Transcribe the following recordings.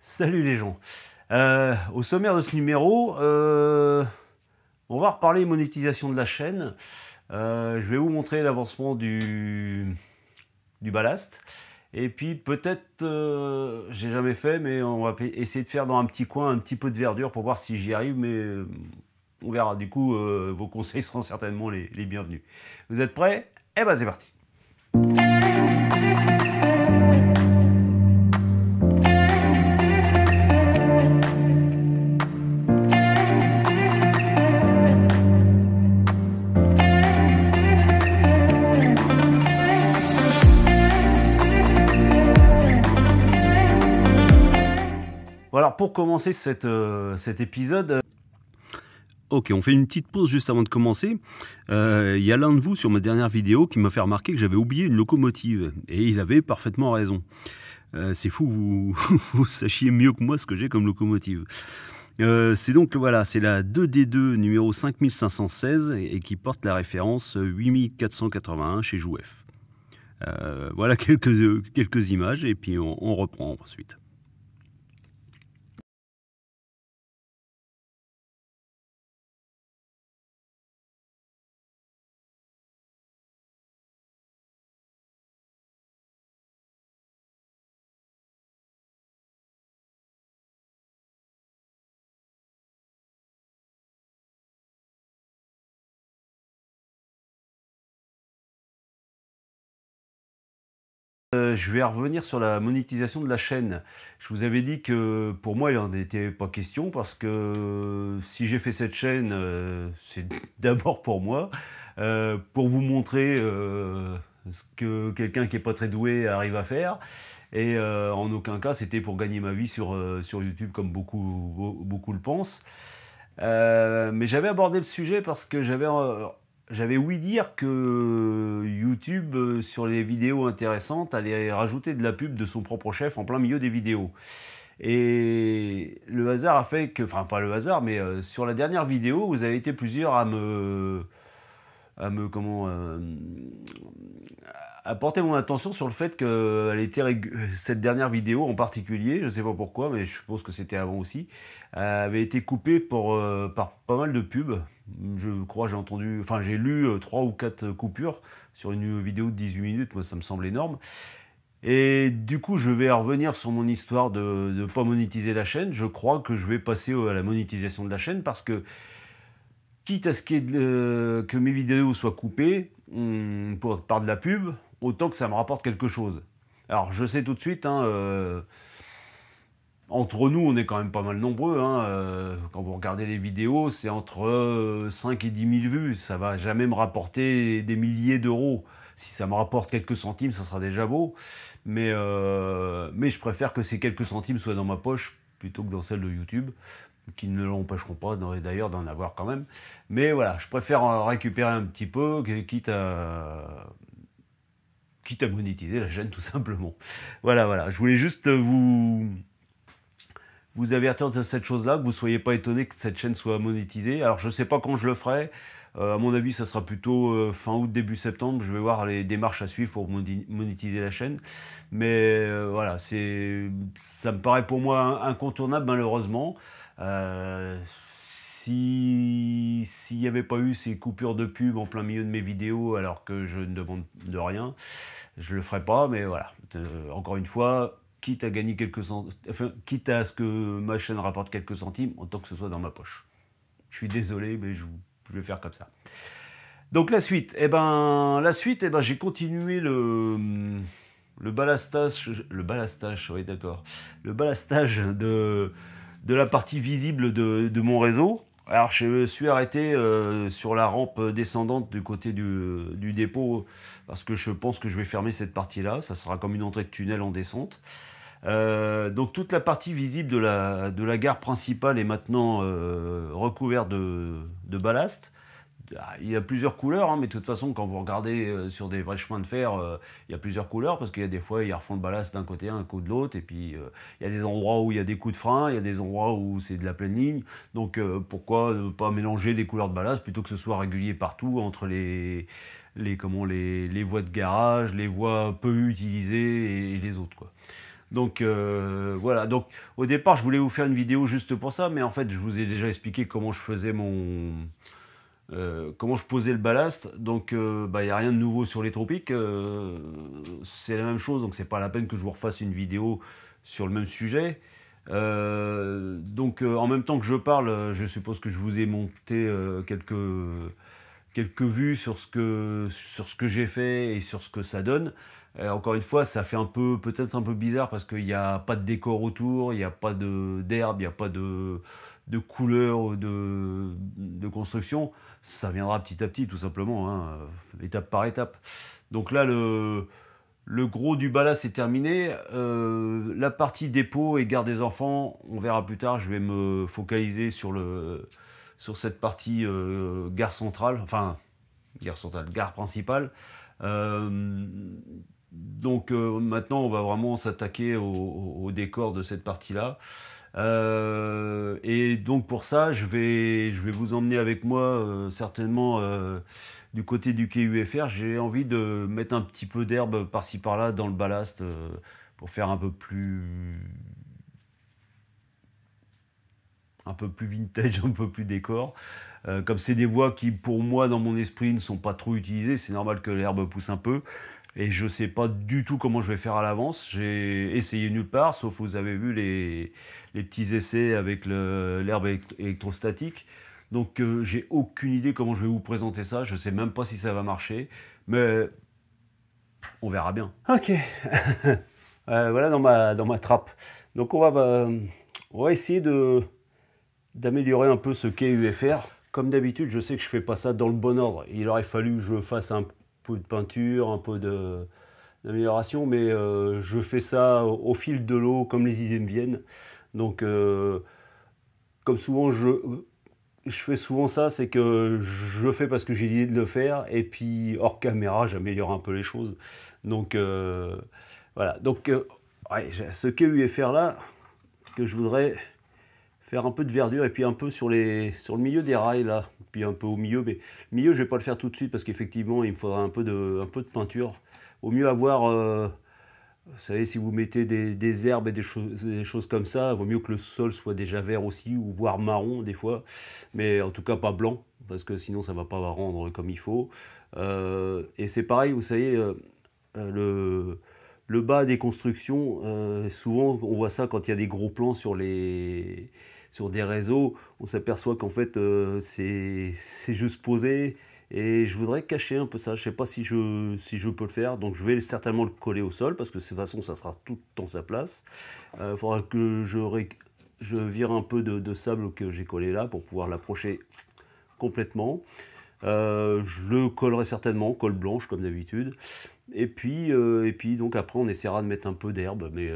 Salut les gens. Au sommaire de ce numéro, on va reparler monétisation de la chaîne. Je vais vous montrer l'avancement du ballast. Et puis peut-être, j'ai jamais fait, mais on va essayer de faire dans un petit coin un petit peu de verdure pour voir si j'y arrive, mais on verra. Du coup, vos conseils seront certainement les bienvenus. Vous êtes prêts? Eh ben c'est parti. Voilà, pour commencer cet épisode... Ok, on fait une petite pause juste avant de commencer. Il y a l'un de vous sur ma dernière vidéo qui m'a fait remarquer que j'avais oublié une locomotive. Et il avait parfaitement raison. C'est fou que vous sachiez mieux que moi ce que j'ai comme locomotive. C'est donc, voilà, c'est la 2D2 numéro 5516 et qui porte la référence 8481 chez Jouef. Voilà quelques images et puis on reprend ensuite. Je vais revenir sur la monétisation de la chaîne. Je vous avais dit que pour moi il n'en était pas question parce que si j'ai fait cette chaîne, c'est d'abord pour moi, pour vous montrer ce que quelqu'un qui n'est pas très doué arrive à faire. Et en aucun cas c'était pour gagner ma vie sur YouTube comme beaucoup le pensent. Mais j'avais abordé le sujet parce que j'avais ouï dire que YouTube, sur les vidéos intéressantes, allait rajouter de la pub de son propre chef en plein milieu des vidéos. Et le hasard a fait que, enfin pas le hasard, mais sur la dernière vidéo, vous avez été plusieurs à porter mon attention sur le fait que cette dernière vidéo en particulier, je ne sais pas pourquoi, mais je suppose que c'était avant aussi, avait été coupée par pas mal de pubs. Je crois, j'ai lu 3 ou 4 coupures sur une vidéo de 18 minutes, moi ça me semble énorme. Et du coup, je vais revenir sur mon histoire de ne pas monétiser la chaîne. Je crois que je vais passer à la monétisation de la chaîne parce que, quitte à ce que mes vidéos soient coupées par de la pub, autant que ça me rapporte quelque chose. Alors, je sais tout de suite, entre nous, on est quand même pas mal nombreux. Quand vous regardez les vidéos, c'est entre 5 et 10 000 vues. Ça va jamais me rapporter des milliers d'euros. Si ça me rapporte quelques centimes, ça sera déjà beau. Mais je préfère que ces quelques centimes soient dans ma poche plutôt que dans celle de YouTube, qui ne l'empêcheront pas d'ailleurs d'en avoir quand même. Mais voilà, je préfère récupérer un petit peu, quitte à monétiser la chaîne tout simplement. Voilà. Je voulais juste vous avertir de cette chose-là, que vous ne soyez pas étonné que cette chaîne soit monétisée. Alors je ne sais pas quand je le ferai. À mon avis, ça sera plutôt fin août, début septembre. Je vais voir les démarches à suivre pour monétiser la chaîne. Mais voilà, ça me paraît pour moi incontournable malheureusement. S'il n'y avait pas eu ces coupures de pub en plein milieu de mes vidéos alors que je ne demande de rien, je le ferais pas. Mais voilà, encore une fois, quitte à gagner quitte à ce que ma chaîne rapporte quelques centimes, autant que ce soit dans ma poche. Je suis désolé, mais je vais faire comme ça. Donc la suite, j'ai continué le ballastage, oui d'accord, le ballastage de la partie visible de mon réseau. Alors je me suis arrêté sur la rampe descendante du côté du dépôt parce que je pense que je vais fermer cette partie-là. Ça sera comme une entrée de tunnel en descente. Donc toute la partie visible de la gare principale est maintenant recouverte de ballast. Il y a plusieurs couleurs, mais de toute façon, quand vous regardez sur des vrais chemins de fer, il y a plusieurs couleurs, parce qu'il y a des fois, il y a refond de ballast d'un côté, un coup de l'autre, et puis il y a des endroits où il y a des coups de frein, il y a des endroits où c'est de la pleine ligne. Donc pourquoi ne pas mélanger les couleurs de ballast plutôt que ce soit régulier partout entre les voies de garage, les voies peu utilisées et les autres, quoi. Donc voilà, donc au départ je voulais vous faire une vidéo juste pour ça, mais en fait je vous ai déjà expliqué comment je faisais comment je posais le ballast. Donc il n'y a rien de nouveau sur les tropiques, c'est la même chose, donc c'est pas la peine que je vous refasse une vidéo sur le même sujet. Donc en même temps que je parle, je suppose que je vous ai monté quelques vues sur ce que j'ai fait et sur ce que ça donne. Encore une fois, ça fait peut-être un peu bizarre parce qu'il n'y a pas de décor autour, il n'y a pas d'herbe, il n'y a pas de couleur, de construction. Ça viendra petit à petit, tout simplement, hein, étape par étape. Donc là, le gros du ballast est terminé. La partie dépôt et gare des enfants, on verra plus tard. Je vais me focaliser sur cette partie gare centrale, enfin gare principale. Donc maintenant, on va vraiment s'attaquer au décor de cette partie-là. Et donc pour ça, je vais vous emmener avec moi certainement du côté du quai UFR. J'ai envie de mettre un petit peu d'herbe par-ci par-là dans le ballast pour faire un peu plus vintage, un peu plus décor. Comme c'est des voies qui, pour moi, dans mon esprit, ne sont pas trop utilisées, c'est normal que l'herbe pousse un peu. Et je ne sais pas du tout comment je vais faire à l'avance. J'ai essayé nulle part, sauf vous avez vu les petits essais avec l'herbe électrostatique. Donc j'ai aucune idée comment je vais vous présenter ça. Je ne sais même pas si ça va marcher. Mais on verra bien. Ok. Voilà dans ma trappe. Donc on va essayer d'améliorer un peu ce quai UFR. Comme d'habitude, je sais que je ne fais pas ça dans le bon ordre. Il aurait fallu que je fasse un peu de peinture, un peu d'amélioration, mais je fais ça au fil de l'eau, comme les idées me viennent. Donc, comme souvent, je fais souvent ça, c'est que je fais parce que j'ai l'idée de le faire, et puis hors caméra, j'améliore un peu les choses. Donc, voilà. Donc, ouais, ce quai UFR là, que je voudrais faire un peu de verdure et puis un peu sur le milieu des rails là, puis un peu au milieu, mais le milieu je vais pas le faire tout de suite parce qu'effectivement il me faudra un peu de peinture. Au mieux avoir, vous savez, si vous mettez des herbes et des choses comme ça, il vaut mieux que le sol soit déjà vert aussi, ou voire marron des fois, mais en tout cas pas blanc, parce que sinon ça va pas rendre comme il faut. Et c'est pareil, vous savez, le bas des constructions, souvent on voit ça quand il y a des gros plans sur des réseaux, on s'aperçoit qu'en fait c'est juste posé, et je voudrais cacher un peu ça. Je ne sais pas si je peux le faire, donc je vais certainement le coller au sol parce que de toute façon ça sera tout dans sa place. Il faudra que je vire un peu de sable que j'ai collé là pour pouvoir l'approcher complètement. Je le collerai certainement, colle blanche comme d'habitude. Et puis donc après on essaiera de mettre un peu d'herbe, mais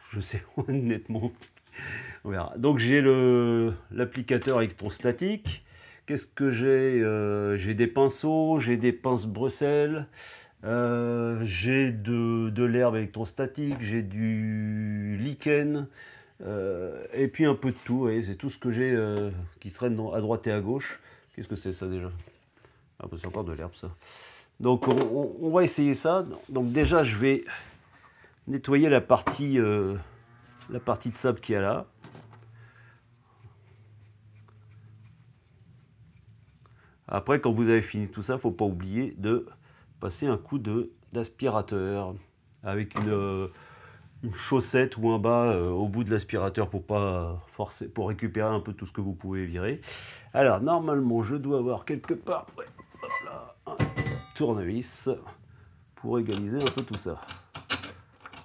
je sais honnêtement. On verra. Donc j'ai l'applicateur électrostatique. Qu'est-ce que j'ai? J'ai des pinceaux, j'ai des pinces Bruxelles, j'ai de l'herbe électrostatique, j'ai du lichen, et puis un peu de tout. C'est tout ce que j'ai qui traîne à droite et à gauche. Qu'est-ce que c'est ça déjà? Ah, c'est encore de l'herbe ça. Donc on va essayer ça. Donc déjà je vais nettoyer la partie de sable qu'il y a là. Après, quand vous avez fini tout ça, il ne faut pas oublier de passer un coup d'aspirateur avec une chaussette ou un bas au bout de l'aspirateur pour pas forcer, pour récupérer un peu tout ce que vous pouvez virer. Alors normalement, je dois avoir quelque part, ouais, hop là, un tournevis pour égaliser un peu tout ça.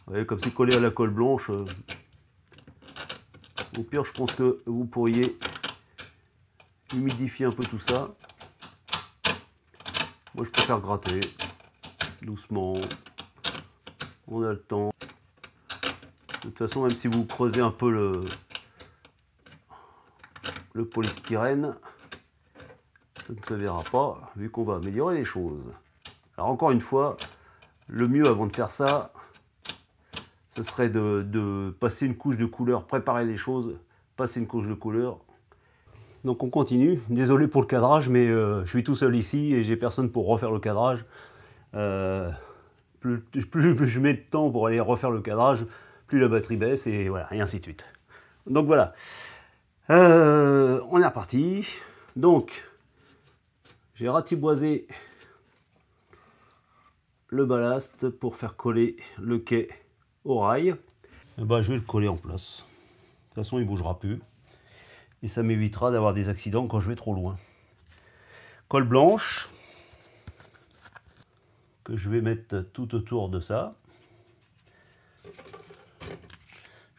Vous voyez, comme c'est collé à la colle blanche. Au pire, je pense que vous pourriez humidifier un peu tout ça. Moi, je préfère gratter doucement. On a le temps. De toute façon, même si vous creusez un peu le polystyrène, ça ne se verra pas, vu qu'on va améliorer les choses. Alors encore une fois, le mieux avant de faire ça, ce serait de passer une couche de couleur, préparer les choses, passer une couche de couleur. Donc on continue. Désolé pour le cadrage, mais je suis tout seul ici et j'ai personne pour refaire le cadrage. Plus je mets de temps pour aller refaire le cadrage, plus la batterie baisse, et voilà, et ainsi de suite. Donc voilà, on est reparti. Donc, j'ai ratiboisé le ballast pour faire coller le quai au rail. Et ben, je vais le coller en place. De toute façon, il ne bougera plus. Et ça m'évitera d'avoir des accidents quand je vais trop loin. Colle blanche que je vais mettre tout autour de ça.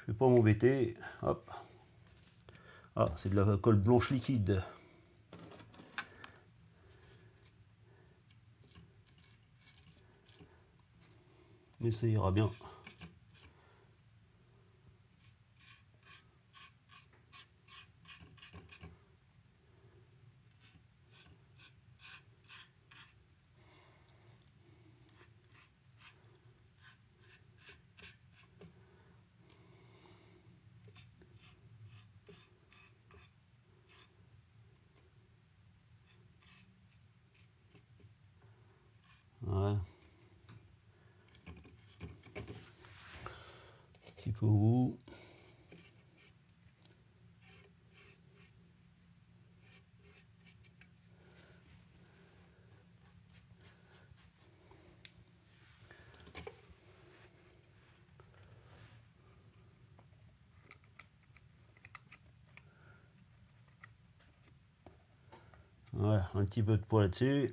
Je vais pas m'embêter. Hop. Ah, c'est de la colle blanche liquide. Mais ça ira bien. Ouais. Un petit peu au bout. Voilà, un petit peu de poids là-dessus.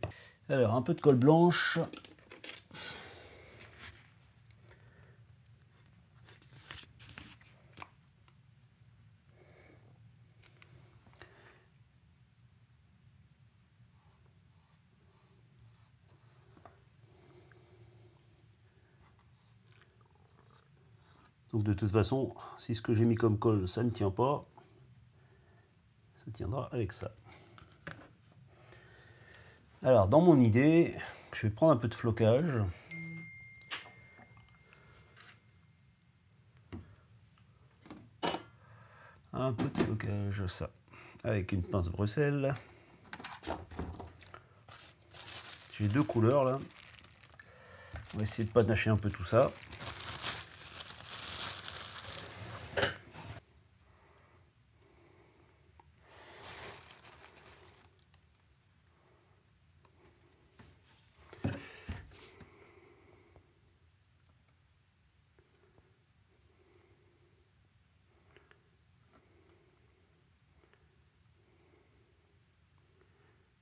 Alors, un peu de colle blanche. Donc de toute façon, si ce que j'ai mis comme colle, ça ne tient pas, ça tiendra avec ça. Alors, dans mon idée, je vais prendre un peu de flocage. Un peu de flocage, ça. Avec une pince Bruxelles. J'ai deux couleurs là. On va essayer de panacher un peu tout ça.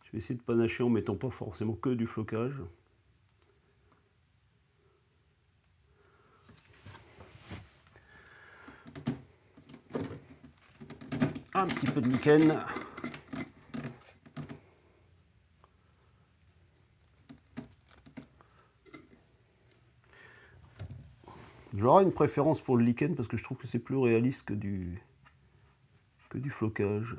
Je vais essayer de panacher en mettant pas forcément que du flocage. Un petit peu de lichen. J'aurai une préférence pour le lichen parce que je trouve que c'est plus réaliste que du flocage.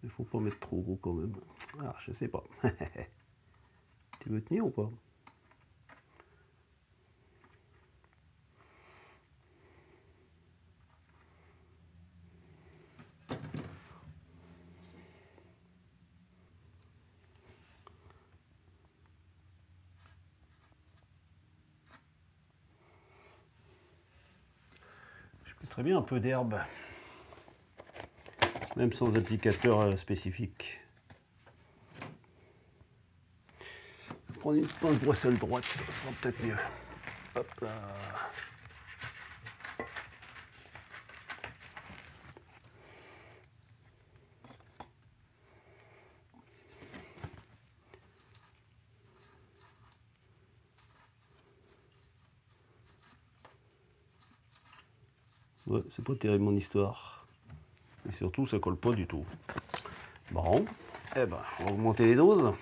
Il faut pas mettre trop gros quand même. Ah, je sais pas. Tu veux tenir ou pas? Je mettrais bien un peu d'herbe. Même sans applicateur spécifique. Je vais prendre une pince Bruxelles droite, ça sera peut-être mieux. Hop là. Ouais, c'est pas terrible mon histoire. Et surtout, ça colle pas du tout. Bon, eh ben, on va augmenter les doses.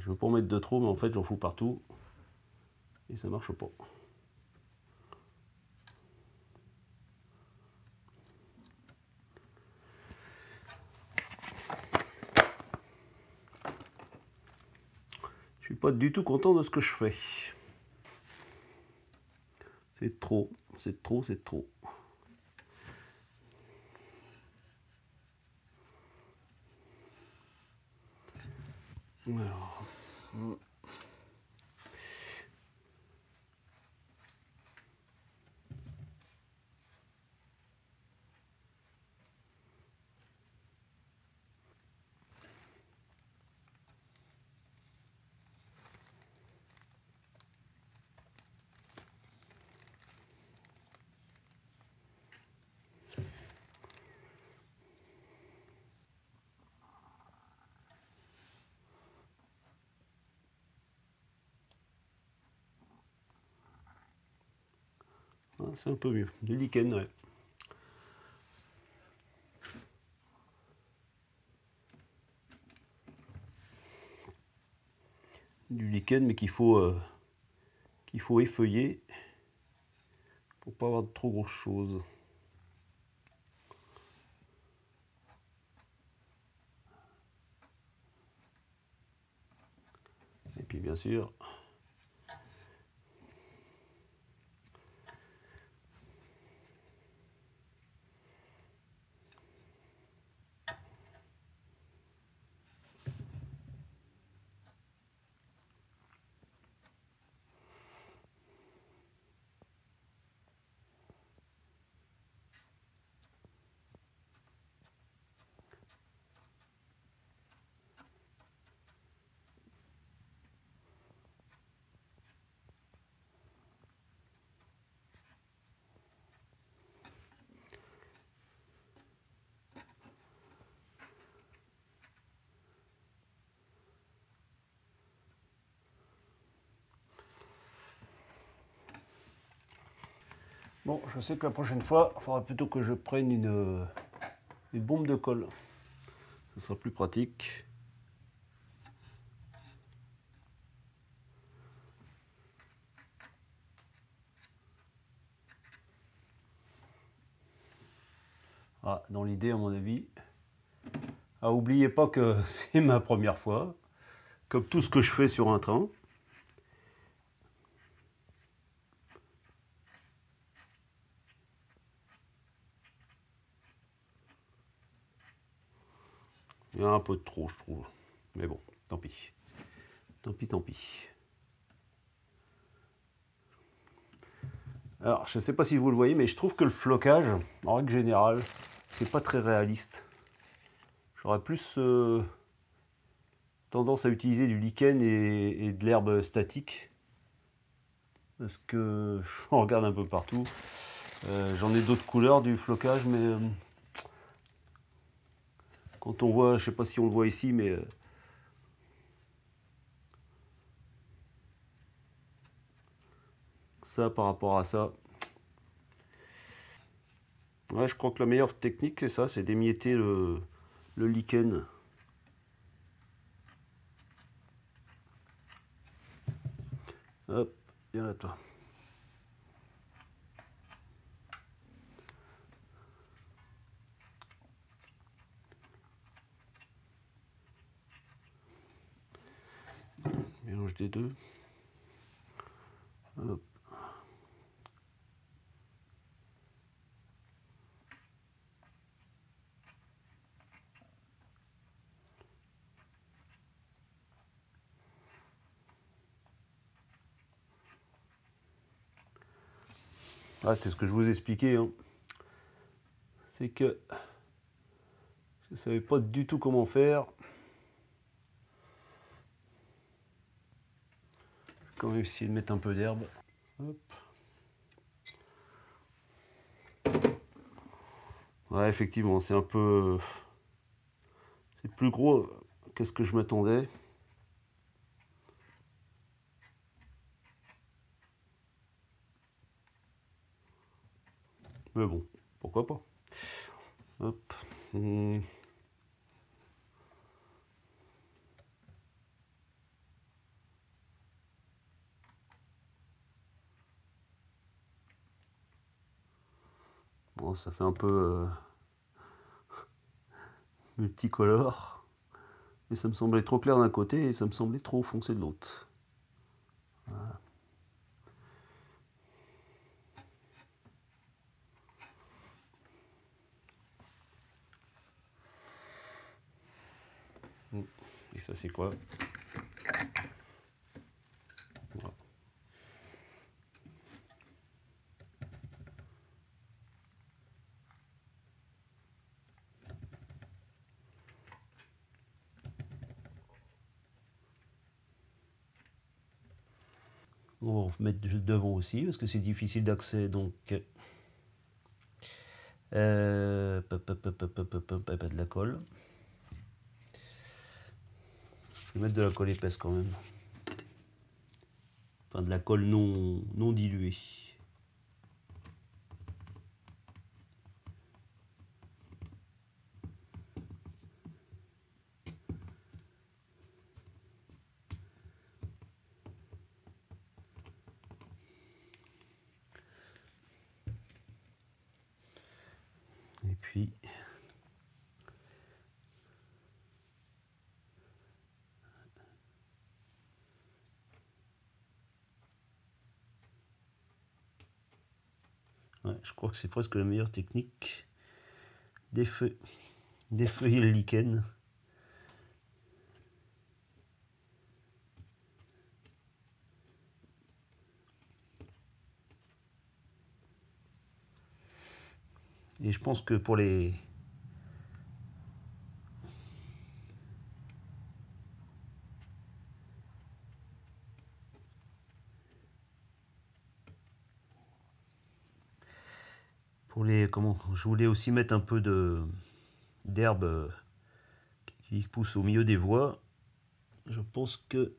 Je veux pas en mettre de trop, mais en fait j'en fous partout. Et ça marche pas. Je suis pas du tout content de ce que je fais. C'est trop, c'est trop, c'est trop. Alors. C'est un peu mieux. Du lichen, ouais. Du lichen, mais qu'il faut effeuiller pour pas avoir de trop grosses choses. Et puis bien sûr, bon, je sais que la prochaine fois, il faudra plutôt que je prenne une bombe de colle. Ce sera plus pratique. Ah, dans l'idée, à mon avis. Ah, oubliez pas que c'est ma première fois. Comme tout ce que je fais sur un train. Il y a un peu de trop, je trouve. Mais bon, tant pis. Tant pis, tant pis. Alors, je ne sais pas si vous le voyez, mais je trouve que le flocage, en règle générale, c'est pas très réaliste. J'aurais plus tendance à utiliser du lichen et de l'herbe statique. Parce que on regarde un peu partout. J'en ai d'autres couleurs du flocage, mais quand on voit, je sais pas si on le voit ici, mais ça par rapport à ça. Ouais, je crois que la meilleure technique, c'est ça, c'est d'émietter le lichen. Hop, viens là toi. Mélange des deux. Hop. Ah, c'est ce que je vous expliquais. Hein. C'est que je ne savais pas du tout comment faire. Je vais quand même essayer de mettre un peu d'herbe. Hop. Ouais, effectivement, c'est un peu... C'est plus gros que ce que je m'attendais. Mais bon, pourquoi pas. Hop. ça fait un peu multicolore. Mais ça me semblait trop clair d'un côté et ça me semblait trop foncé de l'autre. Voilà. Et ça c'est quoi? Voilà. On va mettre devant aussi parce que c'est difficile d'accès, donc pas de la colle. Je vais mettre de la colle épaisse quand même, enfin de la colle non diluée. Et puis ouais, je crois que c'est presque la meilleure technique. Défeuiller le lichen. Et je pense que pour les comment, je voulais aussi mettre un peu d'herbe qui pousse au milieu des voies. Je pense que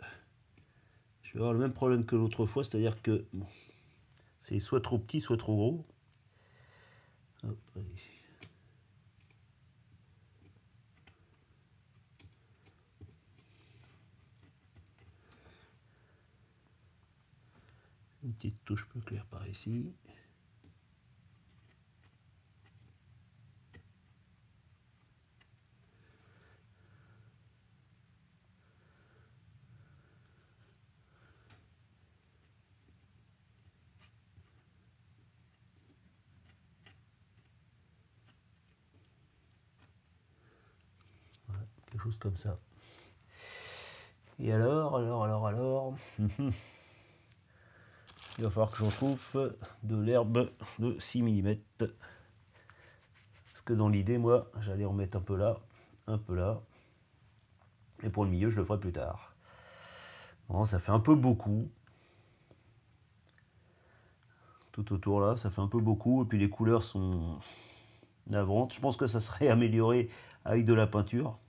je vais avoir le même problème que l'autre fois, c'est-à-dire que c'est soit trop petit, soit trop gros. Hop, allez. Une petite touche plus claire par ici. Voilà, quelque chose comme ça. Et alors il va falloir que j'en trouve de l'herbe de 6 mm. Parce que dans l'idée, moi, j'allais en mettre un peu là. Et pour le milieu, je le ferai plus tard. Bon, ça fait un peu beaucoup. Tout autour là, ça fait un peu beaucoup. Et puis les couleurs sont navantes. Je pense que ça serait amélioré avec de la peinture.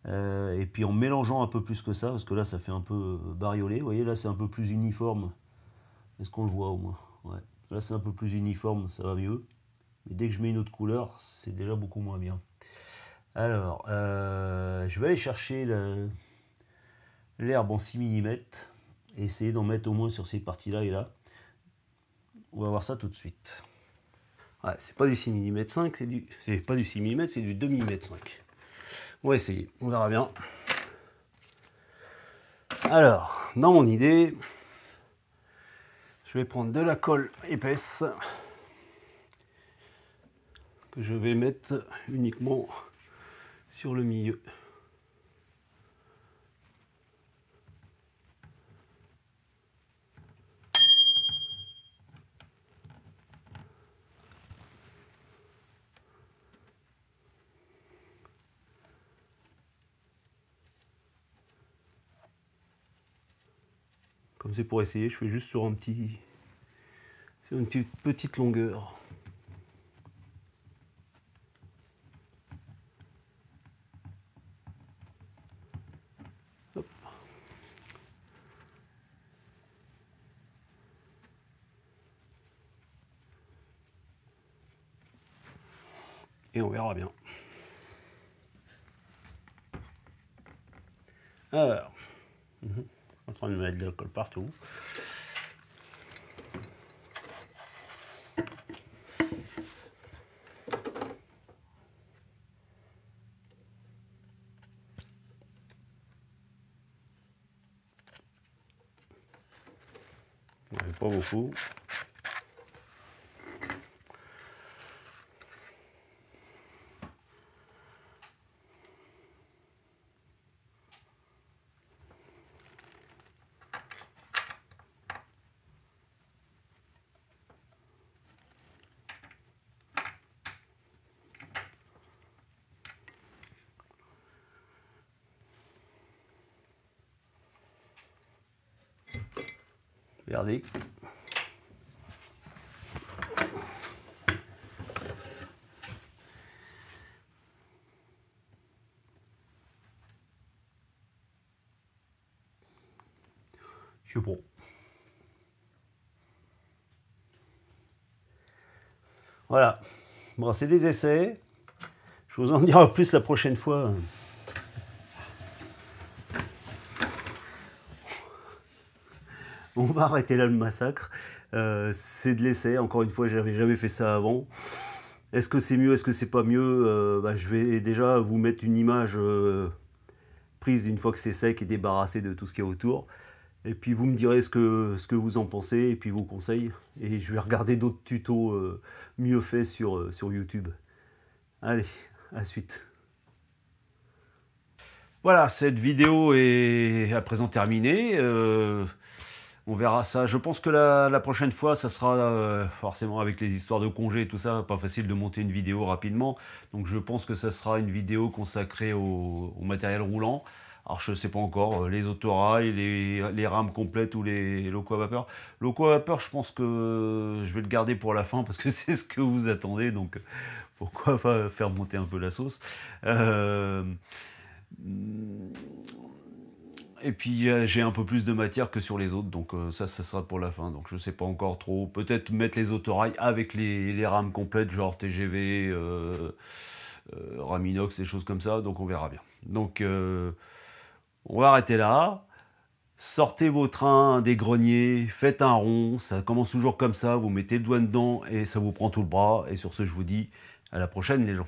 Et puis en mélangeant un peu plus que ça, parce que là, ça fait un peu bariolé. Vous voyez, là, c'est un peu plus uniforme. Est-ce qu'on le voit au moins? Ouais. Là, c'est un peu plus uniforme, ça va mieux. Mais dès que je mets une autre couleur, c'est déjà beaucoup moins bien. Alors, je vais aller chercher l'herbe en 6 mm et essayer d'en mettre au moins sur ces parties-là et là. On va voir ça tout de suite. Ouais, c'est pas du 6 mm 5, c'est pas du 6 mm, c'est du 2 mm 5. On va essayer, on verra bien. Alors, dans mon idée, je vais prendre de la colle épaisse que je vais mettre uniquement sur le milieu. Comme c'est pour essayer, je fais juste sur une petite longueur. Hop. Et on verra bien. Alors, en train de mettre de la colle partout. Ouais, pas beaucoup. Regardez. Je suis bon. Voilà. Bon, c'est des essais. Je vous en dirai plus la prochaine fois. On va arrêter là le massacre. C'est de l'essai. Encore une fois, j'avais jamais fait ça avant. Est-ce que c'est mieux, est-ce que c'est pas mieux? Je vais déjà vous mettre une image prise une fois que c'est sec et débarrassé de tout ce qu'il y a autour. Et puis vous me direz ce que vous en pensez et puis vos conseils. Et je vais regarder d'autres tutos mieux faits sur YouTube. Allez, à la suite. Voilà, cette vidéo est à présent terminée. On verra ça. Je pense que la prochaine fois, ça sera forcément avec les histoires de congés et tout ça, pas facile de monter une vidéo rapidement. Donc je pense que ça sera une vidéo consacrée au matériel roulant. Alors je ne sais pas encore, les autorails, les rames complètes ou les locaux à vapeur. Locaux à vapeur, je pense que je vais le garder pour la fin parce que c'est ce que vous attendez. Donc pourquoi pas faire monter un peu la sauce. Et puis j'ai un peu plus de matière que sur les autres, donc ça sera pour la fin. Donc je sais pas encore trop. Peut-être mettre les autorails avec les rames complètes, genre TGV, rame inox, des choses comme ça. Donc on verra bien. Donc on va arrêter là. Sortez vos trains des greniers, faites un rond. Ça commence toujours comme ça. Vous mettez le doigt dedans et ça vous prend tout le bras. Et sur ce, je vous dis à la prochaine, les gens.